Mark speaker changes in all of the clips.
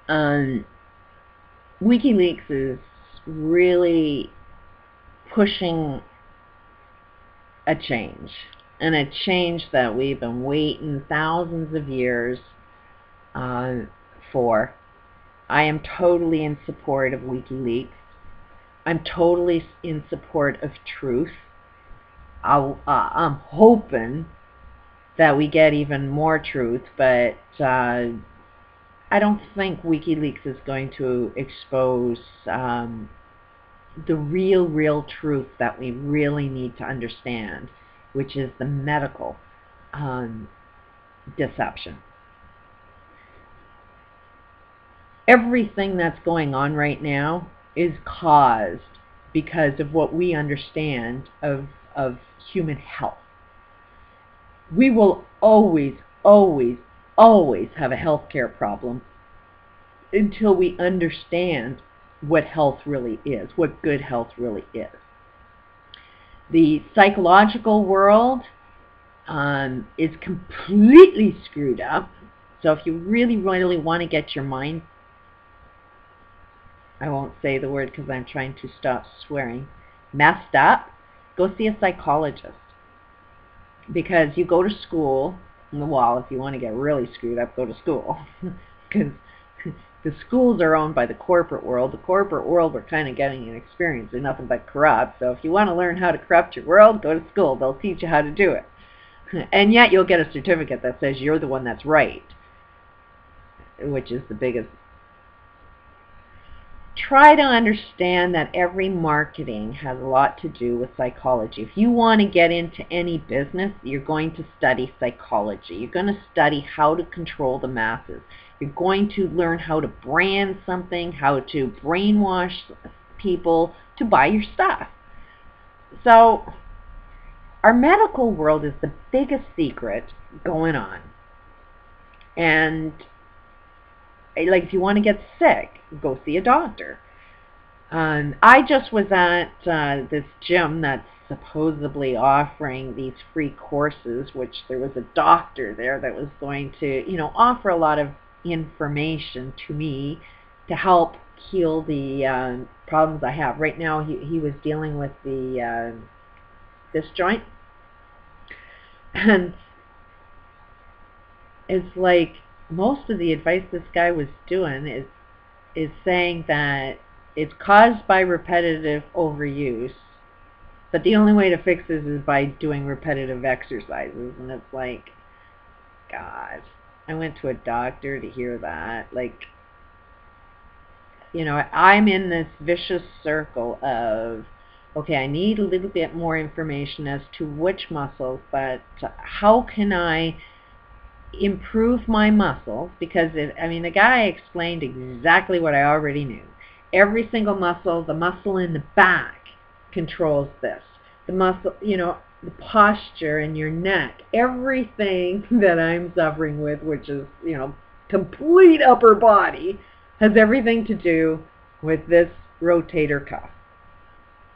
Speaker 1: Um, WikiLeaks is really pushing a change, and a change that we've been waiting thousands of years uh, for. I am totally in support of WikiLeaks. I'm totally in support of truth. I'm hoping that we get even more truth, but I don't think WikiLeaks is going to expose the real truth that we really need to understand, which is the medical deception. Everything that's going on right now is caused because of what we understand of human health. We will always have a healthcare problem until we understand what health really is, what good health really is. The psychological world is completely screwed up. So if you really want to get your mind, I won't say the word because I'm trying to stop swearing, messed up, go see a psychologist. Because you go to school, well, if you want to get really screwed up, go to school. Because the schools are owned by the corporate world. The corporate world, we're kind of getting an experience. They're nothing but corrupt. So if you want to learn how to corrupt your world, go to school. They'll teach you how to do it. And yet you'll get a certificate that says you're the one that's right, which is the biggest. Try to understand that every marketing has a lot to do with psychology. If you want to get into any business, you're going to study psychology. You're going to study how to control the masses. You're going to learn how to brand something, how to brainwash people to buy your stuff. So our medical world is the biggest secret going on. And like, if you want to get sick, go see a doctor. I just was at this gym that's supposedly offering these free courses, which there was a doctor there that was going to, offer a lot of information to me to help heal the problems I have. Right now, he was dealing with the this joint, and it's like, most of the advice this guy was doing is saying that it's caused by repetitive overuse, but the only way to fix this is by doing repetitive exercises. And it's like, God, I went to a doctor to hear that. Like, I'm in this vicious circle of, okay, I need a little bit more information as to which muscles, but how can I improve my muscles? Because the guy explained exactly what I already knew. Every single muscle, the muscle in the back controls this. The muscle, the posture in your neck, everything that I'm suffering with, which is, complete upper body, has everything to do with this rotator cuff.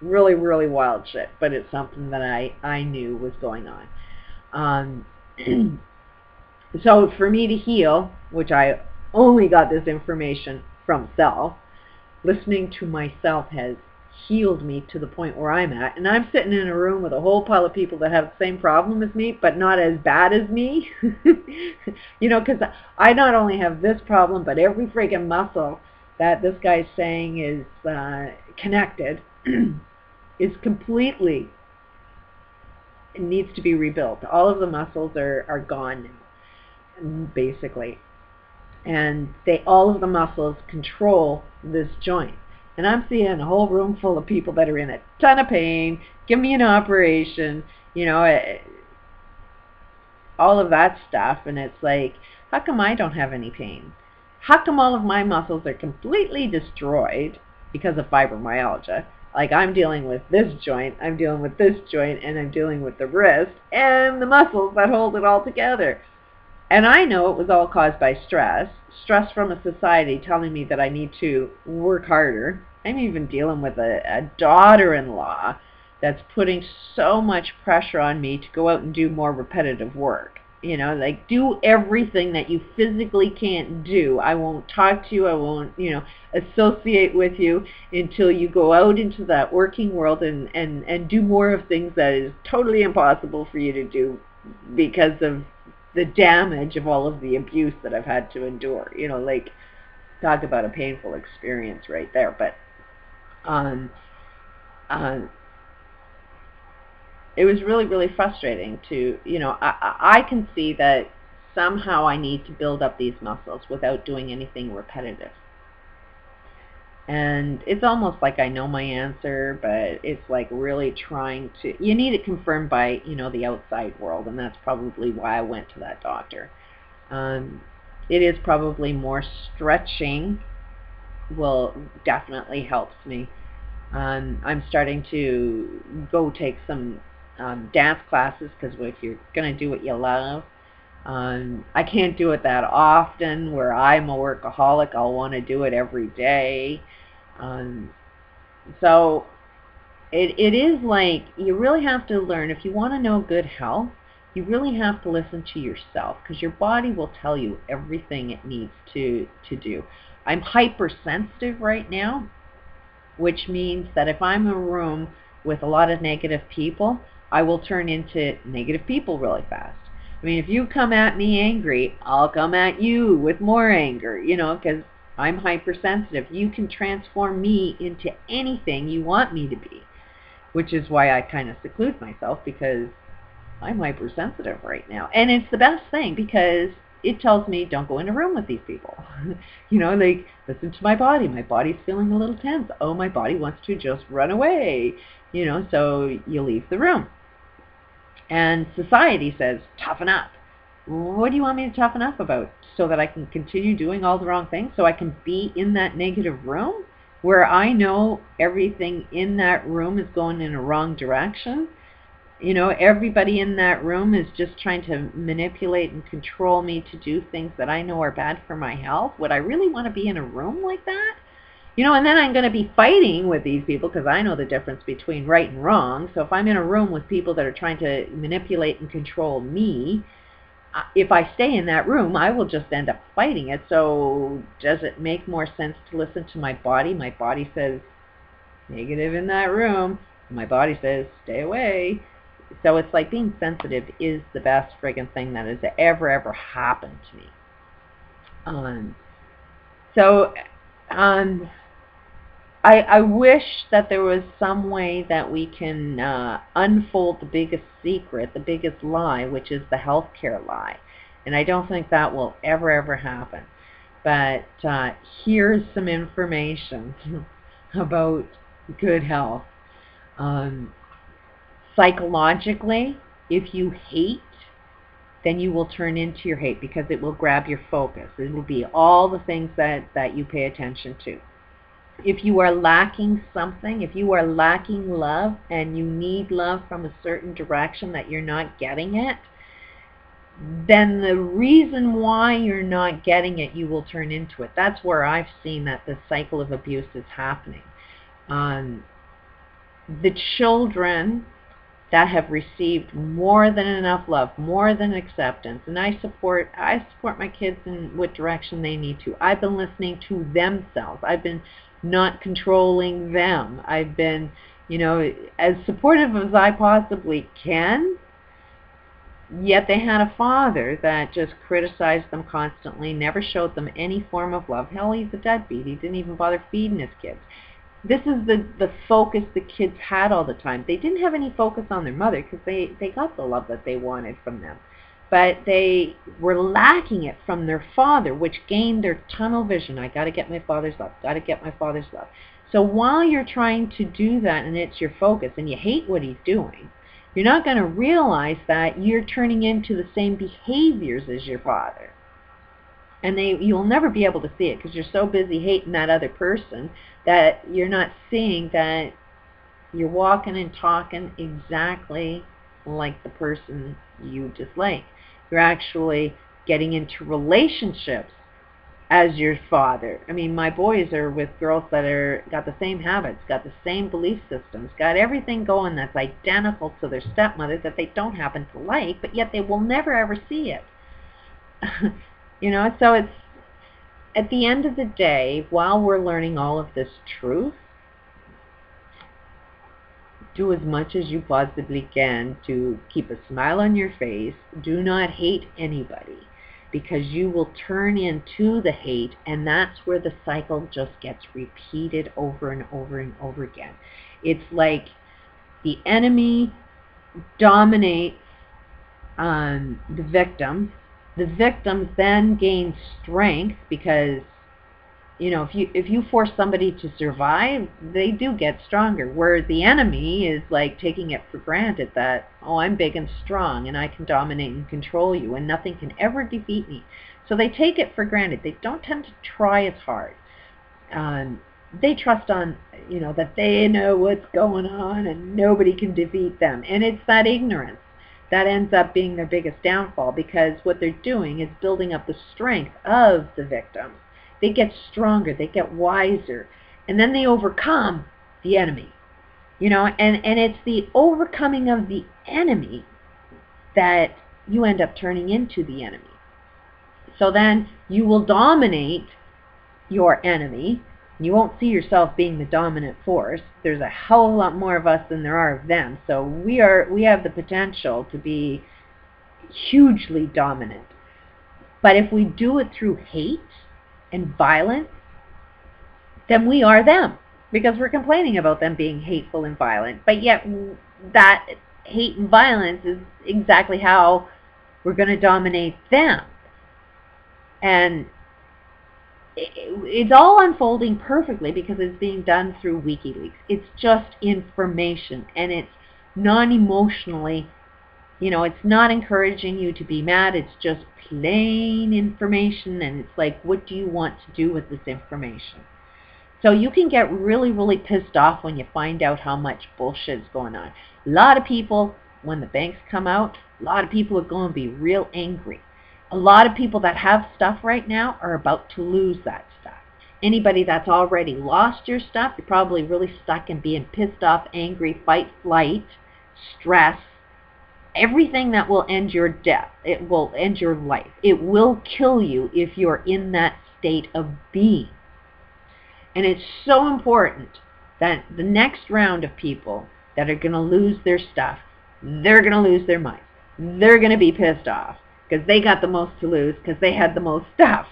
Speaker 1: Really wild shit, but it's something that I knew was going on. So for me to heal, which I only got this information from self, listening to myself has healed me to the point where I'm at. And I'm sitting in a room with a whole pile of people that have the same problem as me, but not as bad as me. Because I not only have this problem, but every freaking muscle that this guy's saying is connected is completely, it needs to be rebuilt. All of the muscles are gone now, basically. And all of the muscles control this joint. And I'm seeing a whole room full of people that are in a ton of pain. Give me an operation, all of that stuff. And it's like, how come I don't have any pain? How come all of my muscles are completely destroyed because of fibromyalgia? Like, I'm dealing with this joint, I'm dealing with this joint, and I'm dealing with the wrist and the muscles that hold it all together. And I know it was all caused by stress from a society telling me that I need to work harder. I'm even dealing with a daughter-in-law that's putting so much pressure on me to go out and do more repetitive work. Like, do everything that you physically can't do. I won't talk to you. I won't, associate with you until you go out into that working world and do more of things that is totally impossible for you to do because of the damage of all of the abuse that I've had to endure. Like, talk about a painful experience right there. But um, uh, it was really, really frustrating to, I can see that somehow I need to build up these muscles without doing anything repetitive. And it's almost like I know my answer, but it's like really trying to, you need it confirmed by, the outside world, and that's probably why I went to that doctor. It is probably more stretching will definitely helps me. I'm starting to go take some dance classes because if you're going to do what you love, I can't do it that often where I'm a workaholic. I'll want to do it every day. Um, so it is like you really have to learn, if you want to know good health, you really have to listen to yourself because your body will tell you everything it needs to do. I'm hypersensitive right now, which means that if I'm in a room with a lot of negative people, I will turn into negative people really fast. I mean, if you come at me angry, I'll come at you with more anger, because I'm hypersensitive. You can transform me into anything you want me to be, which is why I kind of seclude myself, because I'm hypersensitive right now. And it's the best thing because it tells me don't go in a room with these people. Like, listen to my body. My body's feeling a little tense. Oh, my body wants to just run away. So you leave the room. And society says, toughen up. What do you want me to toughen up about? So that I can continue doing all the wrong things? So I can be in that negative room where I know everything in that room is going in a wrong direction? Everybody in that room is just trying to manipulate and control me to do things that I know are bad for my health. Would I really want to be in a room like that? And then I'm going to be fighting with these people because I know the difference between right and wrong. So if I'm in a room with people that are trying to manipulate and control me, if I stay in that room, I will just end up fighting it. So does it make more sense to listen to my body? My body says, negative in that room. My body says, stay away. So it's like being sensitive is the best friggin' thing that has ever happened to me. I wish that there was some way that we can unfold the biggest secret, the biggest lie, which is the healthcare lie. And I don't think that will ever happen. But here's some information about good health. Psychologically, if you hate, then you will turn into your hate because it will grab your focus. It will be all the things that you pay attention to. If you are lacking something, if you are lacking love and you need love from a certain direction that you're not getting it, then the reason why you're not getting it, you will turn into it. That's where I've seen that the cycle of abuse is happening. The children that have received more than enough love, more than acceptance, and I support my kids in what direction they need to. I've been listening to themselves. I've been not controlling them. I've been, as supportive as I possibly can, yet they had a father that just criticized them constantly, never showed them any form of love. Hell, he's a deadbeat. He didn't even bother feeding his kids. This is the focus the kids had all the time. They didn't have any focus on their mother because they got the love that they wanted from them. But they were lacking it from their father, which gained their tunnel vision. I got to get my father's love. Got to get my father's love. So while you're trying to do that and it's your focus and you hate what he's doing, you're not going to realize that you're turning into the same behaviors as your father. And you'll never be able to see it because you're so busy hating that other person that you're not seeing that you're walking and talking exactly like the person you dislike. You're actually getting into relationships as your father. I mean, my boys are with girls that are got the same habits, got the same belief systems, got everything going that's identical to their stepmother that they don't happen to like, but yet they will never ever see it. So it's at the end of the day, while we're learning all of this truth, do as much as you possibly can to keep a smile on your face. Do not hate anybody, because you will turn into the hate, and that's where the cycle just gets repeated over and over and over again. It's like the enemy dominates the victim. The victims then gain strength because if you force somebody to survive, they do get stronger. Where the enemy is like taking it for granted that, oh, I'm big and strong and I can dominate and control you and nothing can ever defeat me. So they take it for granted. They don't tend to try as hard. They trust on, that they know what's going on and nobody can defeat them. And it's that ignorance that ends up being their biggest downfall, because what they're doing is building up the strength of the victims. They get stronger, they get wiser, and then they overcome the enemy. And it's the overcoming of the enemy that you end up turning into the enemy. So then you will dominate your enemy. You won't see yourself being the dominant force. There's a hell of a lot more of us than there are of them. So we have the potential to be hugely dominant. But if we do it through hate and violence, then we are them, because we're complaining about them being hateful and violent. But yet that hate and violence is exactly how we're going to dominate them. And it's all unfolding perfectly because it's being done through WikiLeaks. It's just information, and it's non-emotionally, it's not encouraging you to be mad. It's just plain information, and it's like, what do you want to do with this information? So you can get really, really pissed off when you find out how much bullshit is going on. A lot of people, when the banks come out, a lot of people are going to be real angry. A lot of people that have stuff right now are about to lose that stuff. Anybody that's already lost your stuff, you're probably really stuck in being pissed off, angry, fight, flight, stress, everything that will end your death. It will end your life. It will kill you if you're in that state of being. And it's so important that the next round of people that are going to lose their stuff, they're going to lose their mind. They're going to be pissed off because they got the most to lose because they had the most stuff.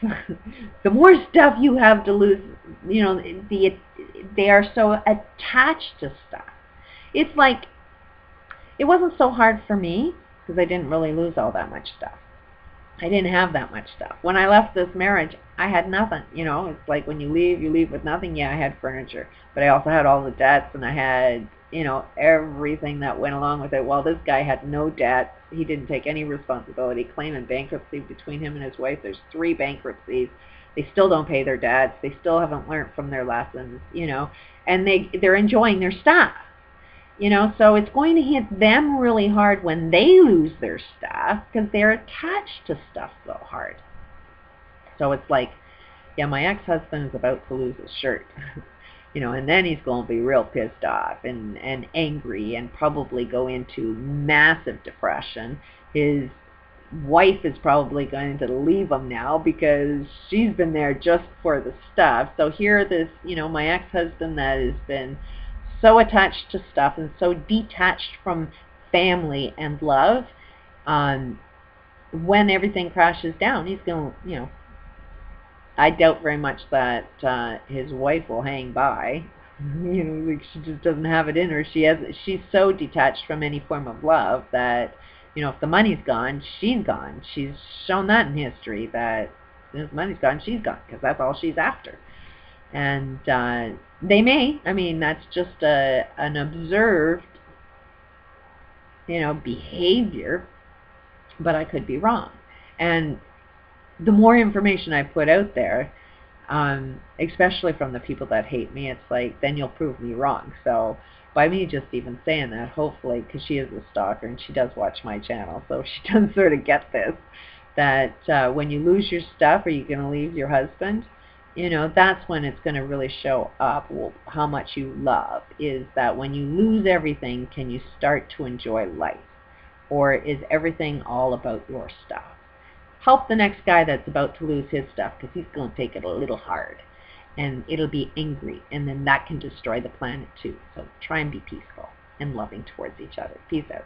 Speaker 1: The more stuff you have to lose, they are so attached to stuff. It's like, it wasn't so hard for me because I didn't really lose all that much stuff. I didn't have that much stuff. When I left this marriage, I had nothing. It's like when you leave with nothing. Yeah, I had furniture, but I also had all the debts, and I had, everything that went along with it. Well, this guy had no debt. He didn't take any responsibility, claiming bankruptcy between him and his wife. There's 3 bankruptcies. They still don't pay their debts. They still haven't learned from their lessons, and they're enjoying their stuff. So it's going to hit them really hard when they lose their stuff because they're attached to stuff so hard. So it's like, yeah, my ex-husband is about to lose his shirt, and then he's going to be real pissed off and angry and probably go into massive depression. His wife is probably going to leave him now because she's been there just for the stuff. So here this, my ex-husband that has been so attached to stuff and so detached from family and love, when everything crashes down, he's going to, I doubt very much that his wife will hang by. Like she just doesn't have it in her. She's so detached from any form of love that, if the money's gone, she's gone. She's shown that in history that if the money's gone, she's gone, because that's all she's after. And they may, that's just an observed, behavior, but I could be wrong. And the more information I put out there, especially from the people that hate me, it's like, then you'll prove me wrong. So by me just even saying that, hopefully, because she is a stalker and she does watch my channel, so she does sort of get this. that when you lose your stuff, are you going to leave your husband? You know, that's when it's going to really show up how much you love, is that when you lose everything, can you start to enjoy life? Or is everything all about your stuff? Help the next guy that's about to lose his stuff, because he's going to take it a little hard. And it'll be angry, and then that can destroy the planet too. So try and be peaceful and loving towards each other. Peace out.